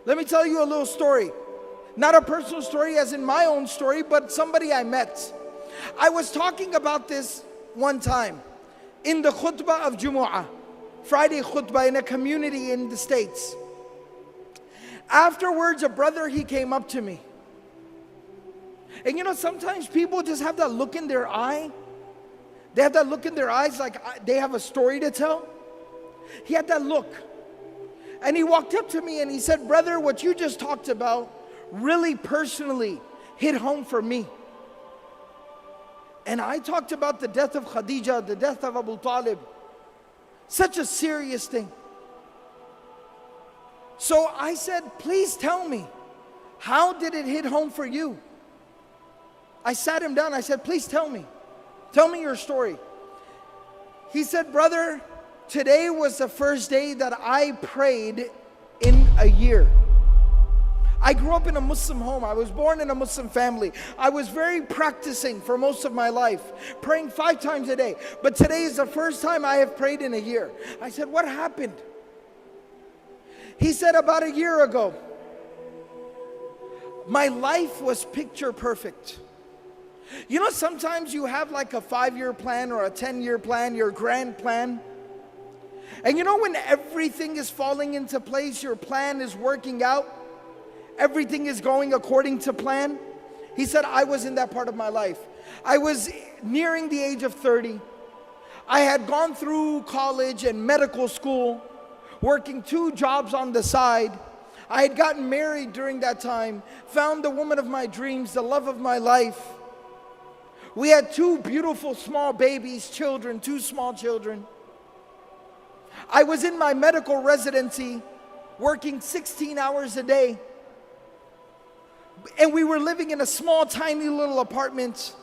Let me tell you a little story. Not a personal story as in my own story, but somebody I met. I was talking about this one time in the khutbah of Jumu'ah, Friday khutbah in a community in the States. Afterwards, a brother, he came up to me. And you know, sometimes people just have that look in their eye. They have that look in their eyes like they have a story to tell. He had that look. And he walked up to me and he said, brother, what you just talked about really personally hit home for me. And I talked about the death of Khadija, the death of Abu Talib. Such a serious thing. So I said, please tell me, how did it hit home for you? I sat him down, I said, please tell me your story. He said, brother, today was the first day that I prayed in a year. I grew up in a Muslim home. I was born in a Muslim family. I was very practicing for most of my life, praying 5 times a day. But today is the first time I have prayed in a year. I said, what happened? He said, about a year ago, my life was picture perfect. You know, sometimes you have like a 5-year plan or a 10-year plan, your grand plan. And you know, when everything is falling into place, your plan is working out, everything is going according to plan. He said, I was in that part of my life. I was nearing the age of 30. I had gone through college and medical school, working 2 jobs on the side. I had gotten married during that time, found the woman of my dreams, the love of my life. We had 2 beautiful small babies, children, 2 small children. I was in my medical residency, working 16 hours a day. And we were living in a small, tiny little apartment,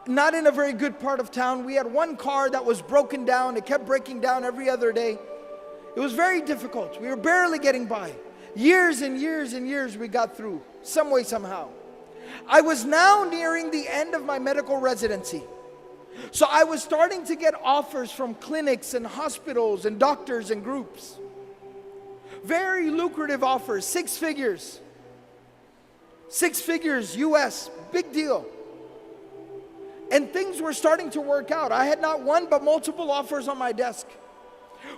not in a very good part of town. We had 1 car that was broken down. It kept breaking down every other day. It was very difficult. We were barely getting by. Years and years and years we got through, some way, somehow. I was now nearing the end of my medical residency. So I was starting to get offers from clinics and hospitals and doctors and groups. Very lucrative offers, 6 figures. 6 figures US, big deal. And things were starting to work out. I had not one but multiple offers on my desk.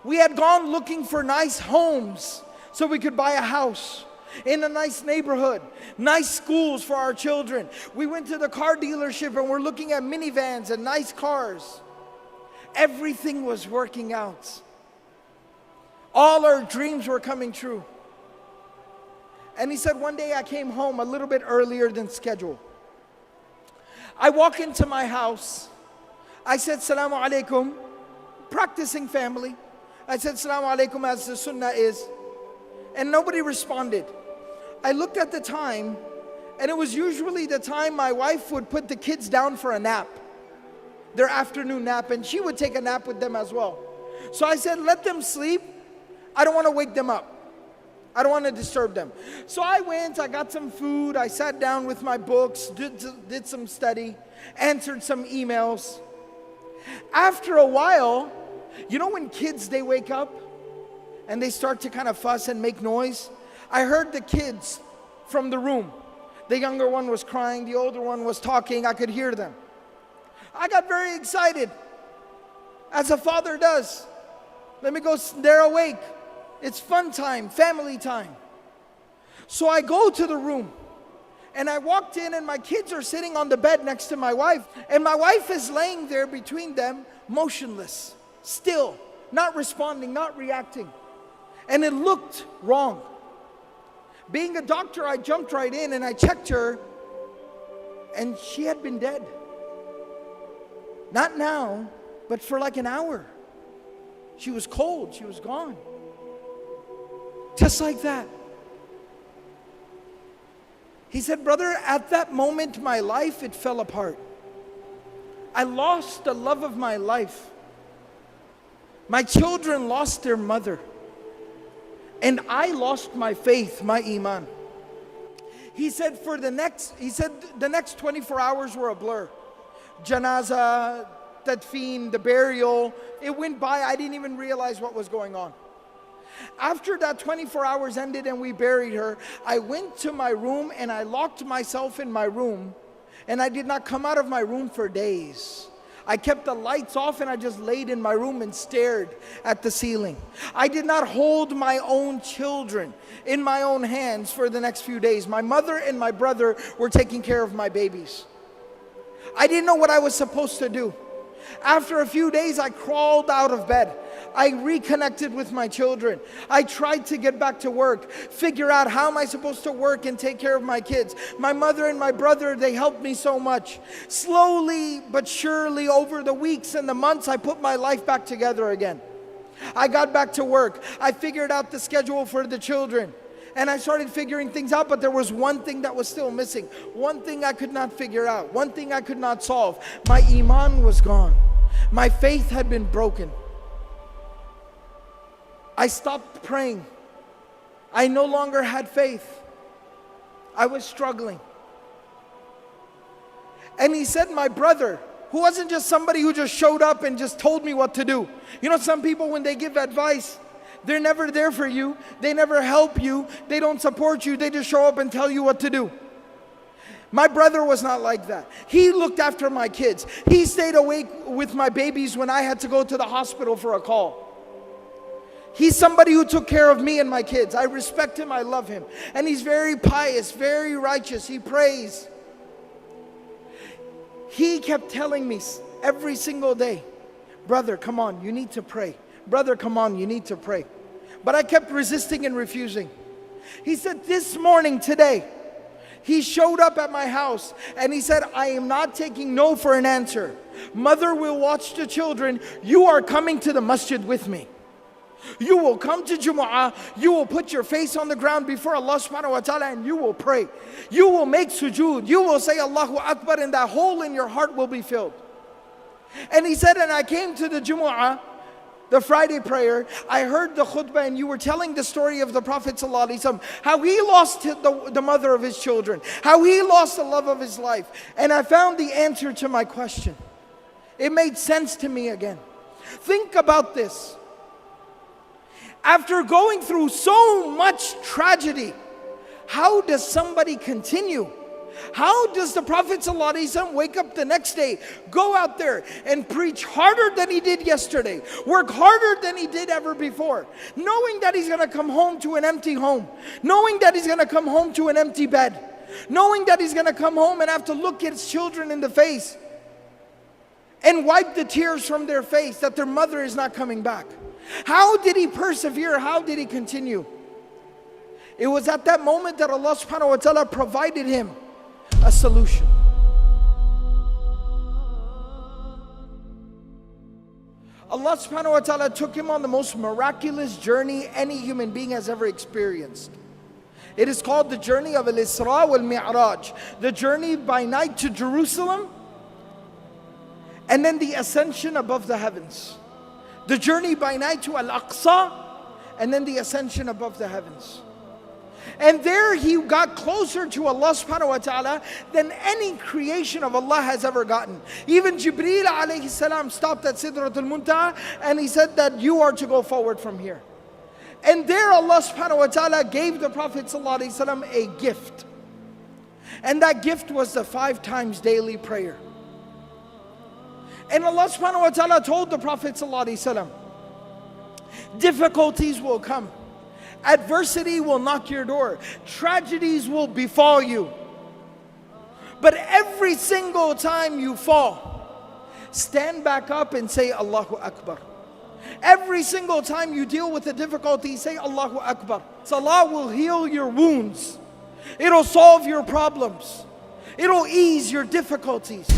We had gone looking for nice homes so we could buy a house in a nice neighborhood, nice schools for our children. We went to the car dealership and we're looking at minivans and nice cars. Everything was working out. All our dreams were coming true. And he said, one day I came home a little bit earlier than scheduled. I walk into my house. I said, Salamu alaikum, practicing family. I said, Salamu alaikum, as the sunnah is. And nobody responded. I looked at the time, and it was usually the time my wife would put the kids down for a nap, their afternoon nap, and she would take a nap with them as well. So I said, let them sleep. I don't want to wake them up. I don't want to disturb them. So I went, I got some food, I sat down with my books, did some study, answered some emails. After a while, you know when kids, they wake up and they start to kind of fuss and make noise? I heard the kids from the room. The younger one was crying, the older one was talking, I could hear them. I got very excited, as a father does. Let me go, they're awake. It's fun time, family time. So I go to the room and I walked in and my kids are sitting on the bed next to my wife. And my wife is laying there between them, motionless, still, not responding, not reacting. And it looked wrong. Being a doctor, I jumped right in and I checked her and she had been dead. Not now, but for like an hour. She was cold, she was gone. Just like that. He said, brother, at that moment, my life, it fell apart. I lost the love of my life. My children lost their mother. And I lost my faith, my Imaan. He said, the next 24 hours were a blur. Janaza, tadfeen, the burial, it went by. I didn't even realize what was going on. After that 24 hours ended and we buried her, I went to my room and I locked myself in my room, and I did not come out of my room for days. I kept the lights off and I just laid in my room and stared at the ceiling. I did not hold my own children in my own hands for the next few days. My mother and my brother were taking care of my babies. I didn't know what I was supposed to do. After a few days, I crawled out of bed. I reconnected with my children. I tried to get back to work, figure out how am I supposed to work and take care of my kids. My mother and my brother, they helped me so much. Slowly but surely, over the weeks and the months, I put my life back together again. I got back to work. I figured out the schedule for the children. And I started figuring things out, but there was one thing that was still missing. One thing I could not figure out. One thing I could not solve. My Imaan was gone. My faith had been broken. I stopped praying. I no longer had faith. I was struggling. And he said, my brother, who wasn't just somebody who just showed up and just told me what to do. You know, some people, when they give advice, they're never there for you. They never help you. They don't support you. They just show up and tell you what to do. My brother was not like that. He looked after my kids. He stayed awake with my babies when I had to go to the hospital for a call. He's somebody who took care of me and my kids. I respect him. I love him. And he's very pious, very righteous. He prays. He kept telling me every single day, brother, come on, you need to pray. Brother, come on, you need to pray. But I kept resisting and refusing. He said, this morning, today, he showed up at my house and he said, I am not taking no for an answer. Mother will watch the children. You are coming to the masjid with me. You will come to Jumu'ah. You will put your face on the ground before Allah subhanahu wa ta'ala and you will pray. You will make sujood. You will say Allahu Akbar, and that hole in your heart will be filled. And he said, and I came to the Jumu'ah, the Friday prayer, I heard the khutbah and you were telling the story of the Prophet ﷺ, how he lost the mother of his children, how he lost the love of his life. And I found the answer to my question. It made sense to me again. Think about this. After going through so much tragedy, how does somebody continue? How does the Prophet ﷺ wake up the next day, go out there and preach harder than he did yesterday, work harder than he did ever before, knowing that he's going to come home to an empty home, knowing that he's going to come home to an empty bed, knowing that he's going to come home and have to look at his children in the face and wipe the tears from their face that their mother is not coming back? How did he persevere? How did he continue? It was at that moment that Allah subhanahu wa ta'ala provided him a solution. Allah subhanahu wa ta'ala took him on the most miraculous journey any human being has ever experienced. It is called the journey of Al-Isra wal-Mi'raj, the journey by night to Jerusalem, and then the ascension above the heavens. The journey by night to Al-Aqsa, and then the ascension above the heavens. And there he got closer to Allah subhanahu wa ta'ala than any creation of Allah has ever gotten. Even Jibreel alayhi salam stopped at Sidratul Muntaha and he said that you are to go forward from here. And there Allah subhanahu wa ta'ala gave the Prophet sallallahu alayhi wasallam a gift. And that gift was the 5 times daily prayer. And Allah subhanahu wa ta'ala told the Prophet sallallahu alayhi wasallam, difficulties will come. Adversity will knock your door. Tragedies will befall you. But every single time you fall, stand back up and say Allahu Akbar. Every single time you deal with a difficulty, say Allahu Akbar. Salah will heal your wounds. It'll solve your problems. It'll ease your difficulties.